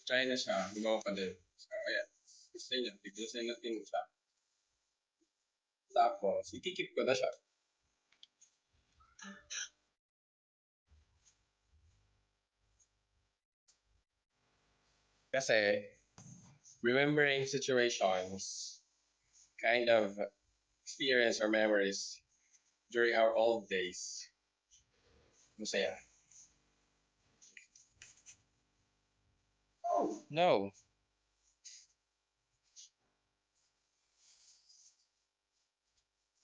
try na siya, gumawa pa din. So, ayan. Gusto niya, tignan natin siya. Tapos, ikikip ko na siya. Kasi, remembering situations, kind of experience or memories during our old days, masaya. Oh, no.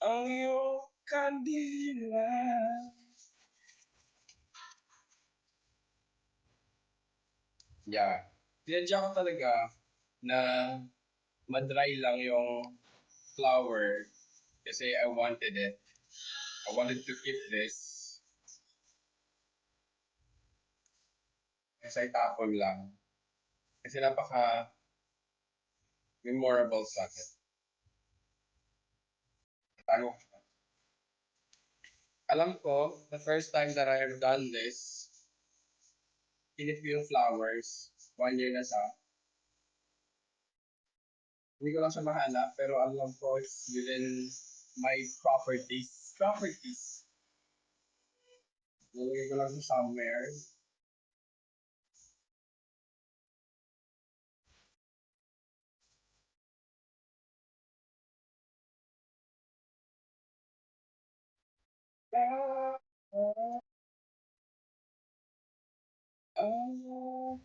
Ang iyong kandila. Yeah. Tinadya ko talaga na madry lang yung flower kasi I wanted it. I wanted to keep this kasi tapon lang. Kasi napaka memorable sa akin. Tago. Alam ko, the first time that I have done this, kinip ko yung flowers, 1 year na siya. Hindi ko lang siya mahanap, pero alam ko it's within my properties. Properties. Nilagay ko lang siya somewhere. Ah, ah, ah.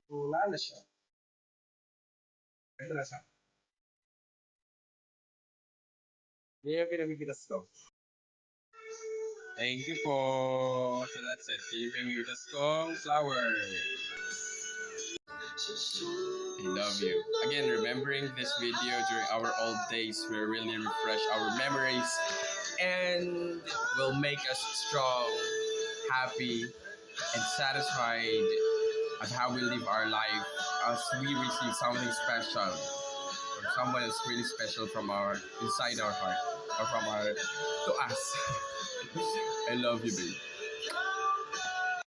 Wala na siya. Ito na siya. Hindi yung pinamigitas ko. Thank you po. So that's it. Yung pinamigitas kong flower. I love you. Again, remembering this video during our old days will really refresh our memories and will make us strong, happy, and satisfied at how we live our life as we receive something special or someone is really special from our inside our heart or from our to us. I love you, babe.